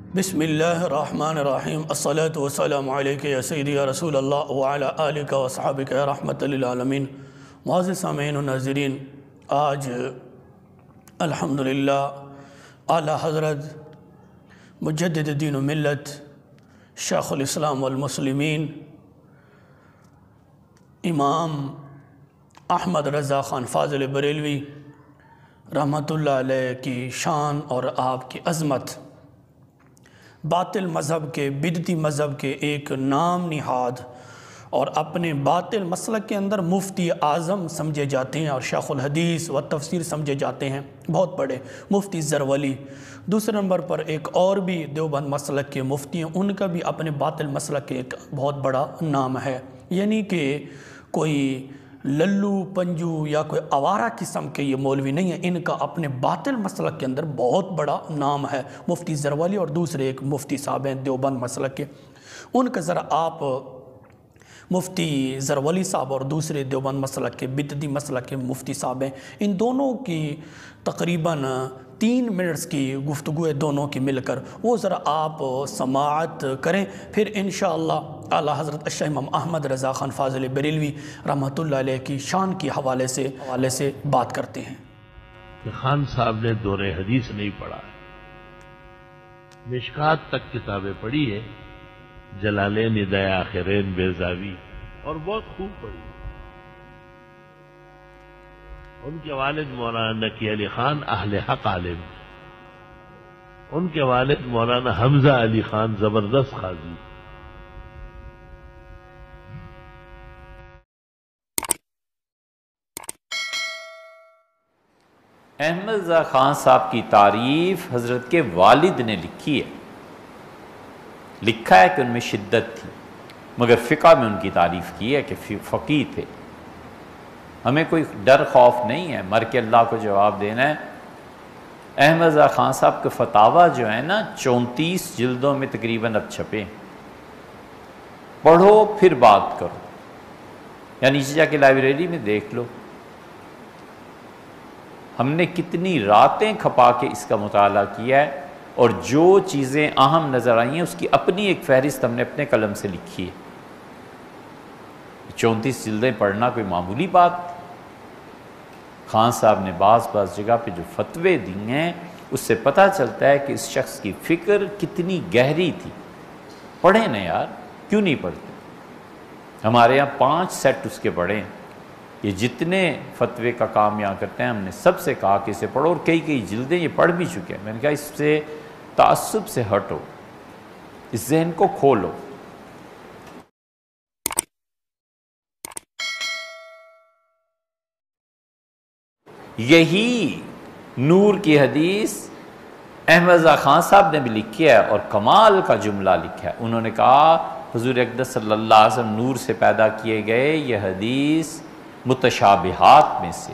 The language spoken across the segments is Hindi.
बिस्मिल्लाहिर्रहमानिर्रहीम अस्सलातु वस्सलामु अलैका या सय्यदी या रसूल अल्लाह व अला आलिका व सहाबिका या रहमतल लिल आलमीन। मुअज़्ज़िज़ सामीईन व नाज़रीन, आज अल्हम्दुलिल्लाह आला हज़रत मुजद्दिद दीन व मिल्लत शेखुल इस्लाम वल मुस्लिमीन इमाम अहमद रज़ा ख़ान फ़ाज़िल बरेलवी रहमतुल्लाह अलैह की शान और आपकी अज़मत बातिल मज़हब के, बिदती मज़हब के एक नाम निहाद और अपने बातिल मसलक के अंदर मुफ्ती आज़म समझे जाते हैं और शेखुल हदीस व तफसीर समझे जाते हैं, बहुत बड़े मुफ्ती ज़रवली। दूसरे नंबर पर एक और भी देवबंद मसलक के मुफ्ती हैं, उनका भी अपने बातिल मसलक के एक बहुत बड़ा नाम है। यानी कि कोई लल्लू पंजू या कोई आवारा किस्म के ये मौलवी नहीं है, इनका अपने बातिल मसलक के अंदर बहुत बड़ा नाम है, मुफ्ती ज़रवली। और दूसरे एक मुफ्ती साहब हैं देवबंद मसलक के, उनका ज़रा आप मुफ्ती ज़रवली साहब और दूसरे देवबंद मसलक के बिदती मसलक के मुफ्ती साहब हैं, इन दोनों की तकरीबन 3 मिनट्स की गुफ्तगू है दोनों की मिलकर, वो ज़रा आप समाअत करें, फिर इंशाअल्लाह आला हज़रत शाह इमाम अहमद रज़ा ख़ान फ़ाज़िल बरेलवी रहमतुल्लाह अलैह की शान के हवाले से बात करते हैं। कि खान साहब ने दौरे हदीस नहीं पढ़ा, मिशकात तक किताबें पढ़ी है, जलालेन हिदाया आखिरैन बेज़ावी, और बहुत खूब पढ़ी। उनके वालिद मौलाना नकी अली खान अहले हक आलिम, उनके वालिद मौलाना हमजा अली खान जबरदस्त काजी। अहमद रज़ा ख़ान साहब की तारीफ़ हज़रत के वालिद ने लिखी है। लिखा है कि उनमें शिद्दत थी, मगर फ़िक़ा में उनकी तारीफ़ की है कि फ़क़ीह थे। हमें कोई डर खौफ नहीं है, मर के अल्लाह को जवाब देना है। अहमद रज़ा ख़ान साहब के फतावा जो है ना 34 जिल्दों में तकरीबन अब छपे, पढ़ो फिर बात करो, या नीचे जाके लाइब्रेरी में देख लो। हमने कितनी रातें खपा के इसका मुताला किया है, और जो चीज़ें अहम नज़र आई हैं उसकी अपनी एक फ़हरिस्त हमने अपने कलम से लिखी है। 34 जिल्दें पढ़ना कोई मामूली बात। खान साहब ने बाज़ जगह पे जो फतवे दिए हैं उससे पता चलता है कि इस शख्स की फ़िक्र कितनी गहरी थी। पढ़ें ना यार, क्यों नहीं पढ़ते? हमारे यहाँ 5 सेट उसके पढ़े हैं। ये जितने फतवे का काम यहाँ करते हैं, हमने सबसे कहा कि इसे पढ़ो, और कई जिल्दें ये पढ़ भी चुके हैं। मैंने कहा इससे तासुब से हटो, इस जहन को खोलो। यही नूर की हदीस अहमद रज़ा ख़ान साहब ने भी लिखी है, और कमाल का जुमला लिखा है। उन्होंने कहा हुज़ूर अक़दस सल्लल्लाहु अलैहि वसल्लम नूर से पैदा किए गए, यह हदीस मुतशाबिहात में से।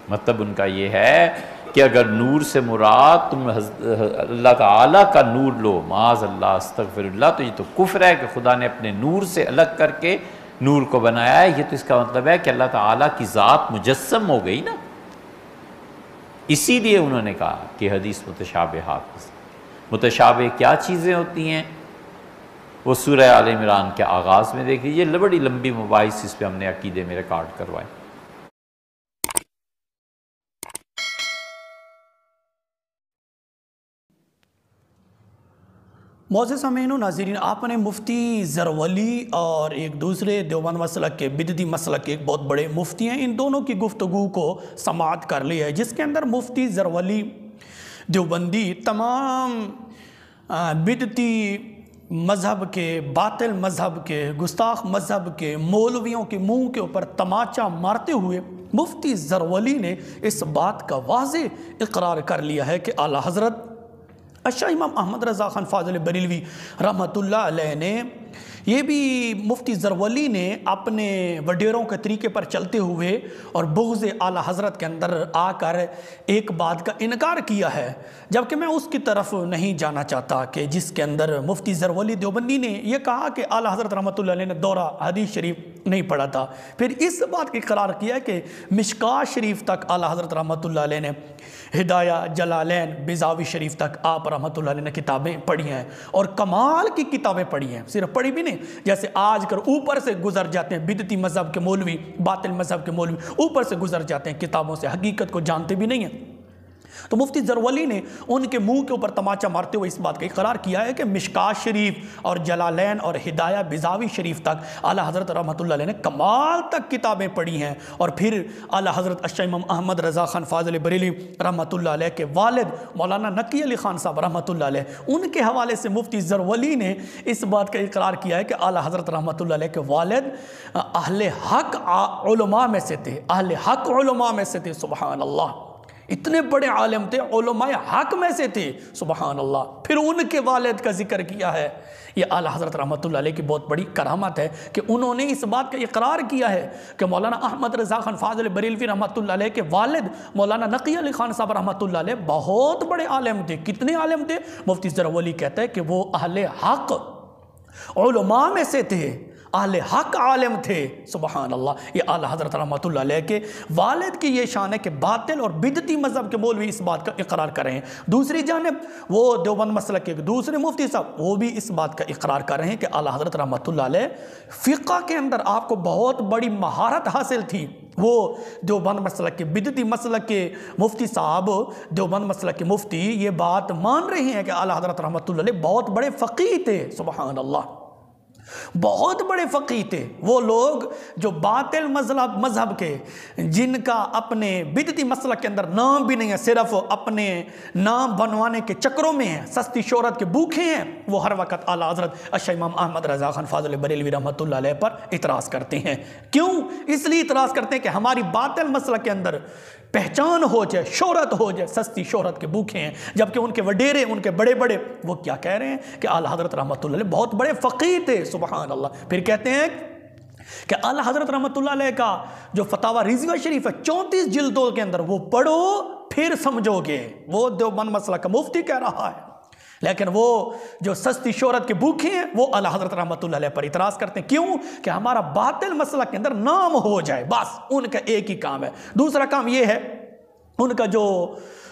मतलब उनका ये है कि अगर नूर से मुराद तुम अल्लाह ताला का नूर लो, माज़ अल्लाह अस्तग़फिरुल्लाह, तो ये तो कुफ्र है कि खुदा ने अपने नूर से अलग करके नूर को बनाया है। ये तो इसका मतलब है कि अल्लाह ताला की ज़ात मुजस्सम हो गई ना। इसीलिए उन्होंने कहा कि हदीस मुतशाबिहात में से। मुतशाबिह क्या चीज़ें होती हैं वो सूरह आल इमरान के आगाज़ में देख लीजिए। बड़ी लंबी मुबाहिस इस पर हमने अकीदे में रिकॉर्ड करवाए। मुअज़्ज़िज़ सामीईन व नाज़रीन, आपने मुफ्ती ज़रवली और एक दूसरे देवबंद मसलक के बिदती मसलक के एक बहुत बड़े मुफ्ती हैं, इन दोनों की गुफ्तगू को समाअत कर लिया है, जिसके अंदर मुफ्ती ज़रवली देवबंदी तमाम बिदती मज़हब के, बातिल मज़हब के, गुस्ताख मज़हब के मौलवियों के मुंह के ऊपर तमाचा मारते हुए मुफ्ती ज़रवली ने इस बात का वाज़े इकरार कर लिया है कि आला हज़रत शाह इमाम अहमद रज़ा ख़ान फ़ाज़िल बरेलवी रहमतुल्लाह अलैह ने ये भी मुफ्ती ज़रवली ने अपने वडेरों के तरीके पर चलते हुए और बुग़्ज़ आला हज़रत के अंदर आकर एक बात का इनकार किया है, जबकि मैं उसकी तरफ नहीं जाना चाहता कि जिसके अंदर मुफ्ती ज़रवली देवबंदी ने यह कहा कि आला हज़रत रहमतुल्लाह अलैह ने दौरा हदीस शरीफ नहीं पढ़ा था, फिर इस बात का इकरार किया कि मिशकात शरीफ तक आला हज़रत रहमतुल्लाह अलैह ने, हिदाया, जलालैन, बिज़ावी शरीफ तक आप रहमतुल्लाह अलैह ने किताबें पढ़ी हैं और कमाल की किताबें पढ़ी हैं। सिर्फ पढ़ी भी नहीं, जैसे आज कर ऊपर से गुजर जाते हैं बिदती मज़हब के मौलवी, बातिल मज़हब के मौलवी ऊपर से गुजर जाते हैं, किताबों से हकीकत को जानते भी नहीं हैं। तो मुफ्ती ज़रवली ने उनके मुंह के ऊपर तमाचा मारते हुए इस बात का इकरार किया है कि मिशकात शरीफ और जलालैन और हिदाया बिज़ावी शरीफ तक आला हज़रत रहमतुल्लाह अलैह ने कमाल तक किताबें पढ़ी हैं। और फिर आला हज़रत अशा इमाम अहमद रज़ा ख़ान फ़ाज़िल बरेलवी रहमतुल्लाह अलैह के वालिद मौलाना नकी अली ख़ान साहब रहमतुल्लाह अलैह, उनके हवाले से मुफ्ती ज़रवली ने इस बात का इकरार किया है कि आला हज़रत रहमतुल्लाह अलैह के वालिद अहले हक़ उलमा में से थे, अहले हक़ उलमा में से थे। सुबहान अल्लाह, इतने बड़े आलिम थे, उलमाए हक में से थे। सुबहान अल्लाह। फिर उनके वालिद का जिक्र किया है। ये आला हज़रत रहमतुल्लाह अलैह की बहुत बड़ी करामत है कि उन्होंने इस बात का इकरार किया है कि मौलाना अहमद रज़ा ख़ान फ़ाज़िल बरेलवी रहमतुल्लाह अलैह के वालिद मौलाना नकी अली ख़ान साहब रहमतुल्लाह अलैह बहुत बड़े आलिम थे। कितने आलिम थे? मुफ्ती ज़रवली कहते हैं कि वो अहले हक़ उलमा में से थे, अहले हक़ आलिम थे। सुबहान अल्लाह। ये आला हज़रत रहमतुल्लाह अलैह के वालिद की ये शान है कि बातिल और बिदती मज़हब के मौलवी इस बात का इकरार कर रहे हैं। दूसरी जानिब वो देवबंद मसलक के दूसरे मुफ्ती साहब वो भी इस बात का इकरार कर रहे हैं कि आला हज़रत रहमतुल्लाह अलैह फ़िक़्ह के अंदर आपको बहुत बड़ी महारत हासिल थी। वो देवबंद मसलक के बिदती मसलक के मुफ्ती साहब, देवबंद मसलक के मुफ्ती ये बात मान रहे हैं कि आला हज़रत रहमतुल्लाह अलैह बहुत बड़े फ़क़ीह थे। सुबहान अल्लाह, बहुत बड़े फ़क़ीह थे। वो लोग जो बातिल मज़हब के, जिनका अपने बिदती मसलक के अंदर नाम भी नहीं है, सिर्फ अपने नाम बनवाने के चक्रों में हैं, सस्ती शोहरत के भूखे हैं, वो हर वक्त आला हज़रत अशा इमाम अहमद रज़ा ख़ान फ़ाज़िल बरेलवी रहमतुल्लाह अलैह पर इतराज़ करते हैं। क्यों? इसलिए इतराज़ करते हैं कि हमारी बातिल मसलक के अंदर पहचान हो जाए, शोहरत हो जाए, सस्ती शोहरत के भूखे हैं। जबकि उनके वडेरे, उनके बड़े बड़े, वो क्या कह रहे हैं कि आला हज़रत रहमतुल्लाह अलैह बहुत बड़े फ़क़ीह थे। सुबहान अल्लाह। फिर कहते हैं कि आला हज़रत रहमतुल्लाह अलैह का जो फतावा रिज़वा शरीफ है 34 जिल्दों के अंदर, वो पढ़ो फिर समझोगे। वो देवबंद मसलक का मुफ्ती कह रहा है, लेकिन वो जो सस्ती शोहरत के भूखे हैं वो आला हज़रत रहमतुल्लाह अलैह पर इतराज़ करते हैं। क्यों? कि हमारा बातिल मसलक के अंदर नाम हो जाए, बस उनका एक ही काम है। दूसरा काम ये है, उनका जो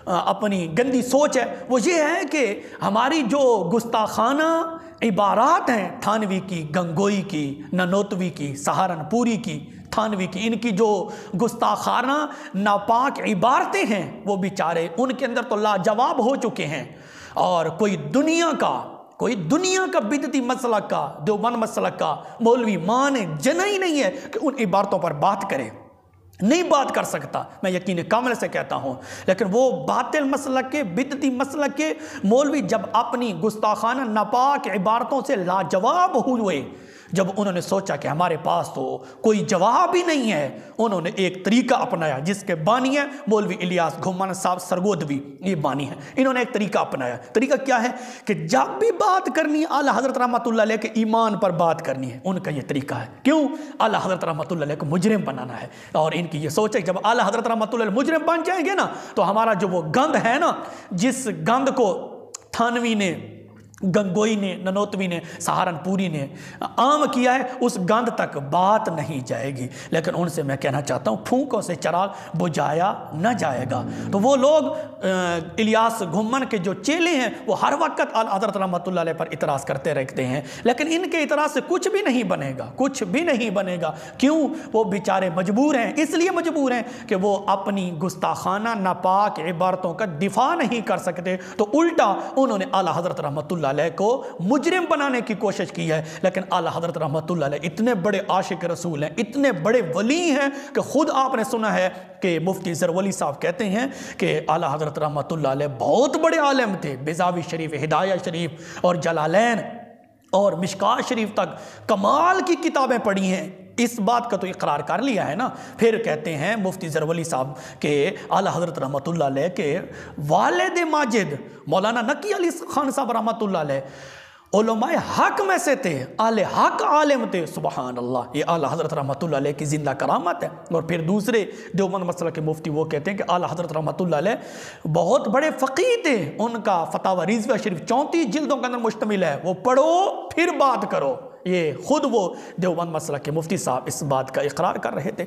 अपनी गंदी सोच है वो ये है कि हमारी जो गुस्ताखाना इबारात हैं, थानवी की, गंगोई की, ननोतवी की, सहारनपुरी की, थानवी की, इनकी जो गुस्ताखाना नापाक इबारतें हैं वो बेचारे उनके अंदर तो लाजवाब हो चुके हैं। और कोई दुनिया का बिदती मसलक का, देवबंद मसलक का मौलवी माने जना ही नहीं है कि उन इबारतों पर बात करे, नहीं बात कर सकता। मैं यकीन कामिल से कहता हूँ। लेकिन वो बातिल मसलक के, बिदती मसलक के मौलवी जब अपनी गुस्ताखाना नापाक इबारतों से लाजवाब हुए, जब उन्होंने सोचा कि हमारे पास तो कोई जवाब ही नहीं है, उन्होंने एक तरीका अपनाया जिसके बानी है मौलवी इलियास घुमान साहब सरगोदवी, ये बानी है। इन्होंने एक तरीका अपनाया। तरीका क्या है कि जब भी बात करनी है आला हज़रत रहमतुल्लाह अलैह के ईमान पर बात करनी है। उनका ये तरीका है। क्यों? आला हज़रत रहमतुल्लाह अलैह को मुजरिम बनाना है। और इनकी ये सोच है जब आला हज़रत रहमतुल्लाह अलैह मुजरिम बन जाएंगे ना, तो हमारा जो वो गंद है ना, जिस गंद को थानवी ने, गंगोई ने, ननोतवी ने, सहारनपुरी ने आम किया है, उस गंद तक बात नहीं जाएगी। लेकिन उनसे मैं कहना चाहता हूँ, फूंकों से चिराग बुझाया न जाएगा। तो वो लोग इलियास घुम्मन के जो चेले हैं वो हर वक्त हज़रत रहमतुल्लाह अलैह पर इतराज़ करते रहते हैं, लेकिन इनके इतराज़ से कुछ भी नहीं बनेगा, कुछ भी नहीं बनेगा। क्यों? वो बेचारे मजबूर हैं, इसलिए मजबूर हैं कि वो अपनी गुस्ताखाना नापाक इबारतों का दिफा नहीं कर सकते। तो उल्टा उन्होंने आला हज़रत रहमतुल्लाह अलैह को मुजरिम बनाने की कोशिश की है। लेकिन आला हज़रत रहमतुल्लाह अलैह इतने बड़े आशिक रसूल हैं, इतने बड़े वली हैं कि खुद आपने सुना है कि मुफ्ती ज़रवली साहब कहते हैं कि आला हज़रत रहमतुल्लाह अलैह बहुत बड़े आलिम थे। बिज़ावी शरीफ, हिदाया शरीफ और जलालैन और मिशकात शरीफ तक कमाल की किताबें पढ़ी हैं। इस बात का तो इकरार कर लिया है ना। फिर कहते हैं मुफ्ती ज़रवली साहब के आला हज़रत रहमतुल्लाह अलैह के वालिद माजिद मौलाना नकी अली ख़ान साहब रहमतुल्लाह अलैह, उलमाए हक में से थे, आले हक आलिम थे। सुबहान अल्लाह, ये आला हज़रत रहमतुल्लाह अलैह की ज़िंदा करामत है। और फिर दूसरे देवबंद मसला के मुफ्ती वो कहते हैं कि आला हज़रत रहमतुल्लाह अलैह बहुत बड़े फ़कीह थे। उनका फतावा रिज़विया शरीफ 34 जिल्दों के अंदर मुश्तमिल है, वो पढ़ो फिर बात करो। ये ख़ुद वो देवबंद मसला के मुफ्ती साहब इस बात का इकरार कर रहे थे।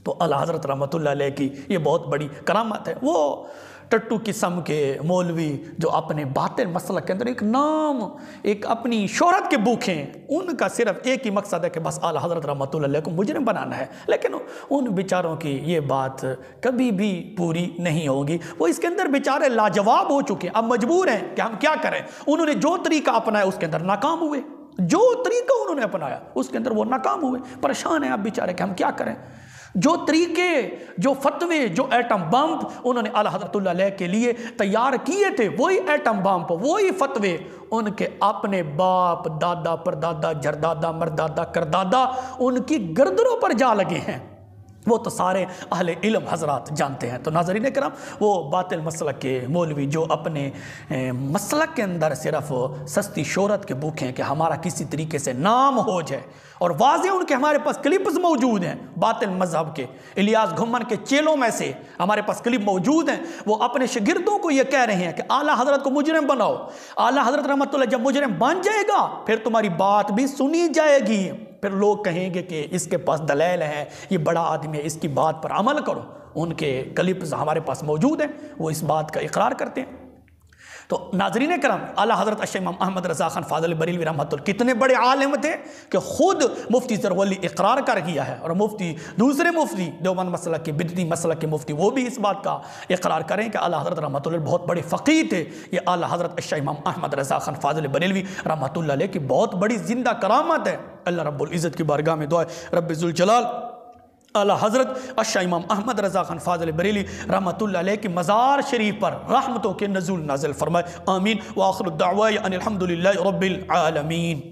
तो आला हज़रत रहमतुल्लाह अलैह की ये बहुत बड़ी करामत है। वो टट्टू किस्म के मौलवी जो अपने बातिल मसलक के अंदर एक नाम, एक अपनी शोहरत के भूखे हैं, उनका सिर्फ एक ही मकसद है कि बस आला हज़रत रहमतुल्लाह अलैह को मुजरिम बनाना है। लेकिन उन बेचारों की ये बात कभी भी पूरी नहीं होगी। वो इसके अंदर बेचारे लाजवाब हो चुके हैं, अब मजबूर हैं कि हम क्या करें। उन्होंने जो तरीका अपनाया उसके अंदर नाकाम हुए, जो तरीका उन्होंने अपनाया उसके अंदर वो नाकाम हुए। परेशान हैं आप बेचारे कि हम क्या करें। जो तरीके, जो फतवे, जो एटम बम उन्होंने आला हज़रतुल्लाह अलैह के लिए तैयार किए थे, वही एटम बम, वही फतवे उनके अपने बाप, दादा, परदादा, जरदादा, मरदादा, करदादा उनकी गर्दनों पर जा लगे हैं। वो तो सारे अहले इल्म हजरात जानते हैं। तो नाज़रीन करम, वो बातिल मसलक के मौलवी जो अपने मसलक के अंदर सिर्फ सस्ती शोहरत के भूखे हैं कि हमारा किसी तरीके से नाम हो जाए, और वाज़े उनके हमारे पास क्लिप्स मौजूद हैं बातिल मज़हब के, इलियास घुम्मन के चेलों में से हमारे पास क्लिप मौजूद हैं। वो अपने शागिर्दों को ये कह रहे हैं कि आला हज़रत को मुजरिम बनाओ। आला हज़रत रहमतुल्लाह जब मुजरिम बन जाएगा फिर तुम्हारी बात भी सुनी जाएगी। फिर लोग कहेंगे कि इसके पास दलाइल है, ये बड़ा आदमी है, इसकी बात पर अमल करो। उनके क्लिप्स हमारे पास मौजूद हैं, वो इस बात का इकरार करते हैं। तो नाज़रीन करम, आला हज़रत अशेख़ इमाम अहमद रज़ा ख़ान फ़ाज़िल बरेलवी रहमतुल्लाह कितने बड़े आलिम थे कि ख़ुद मुफ्ती ज़रवली इकरार कर किया है, और मुफ्ती दूसरे मुफ्ती देवबंद मसलक के, बिदती मसलक के मुफ्ती वो भी इस बात का इकरार करें कि आला हज़रत रहमतुल्लाह बहुत बड़े फ़क़ीह थे। ये आला हज़रत अशेख़ इमाम अहमद रज़ा ख़ान फ़ाज़िल बरेलवी रहमतुल्लाह अलैह की बहुत बड़ी ज़िंदा करामत है। अल्लाह रब्बुल इज़्ज़त की बारगाह में दुआ है रब्बे ज़ुल जलाल आला हज़रत अशेख़ इमाम अहमद रज़ा ख़ान फ़ाज़िल बरेली रहमतुल्लाह अलैह की मज़ार शरीफ पर रहमतों के नज़ूल नाज़िल फरमाए। आमीन। व आखिरु दाअवा अनिल हम्दुलिल्लाहि रब्बिल आलमीन।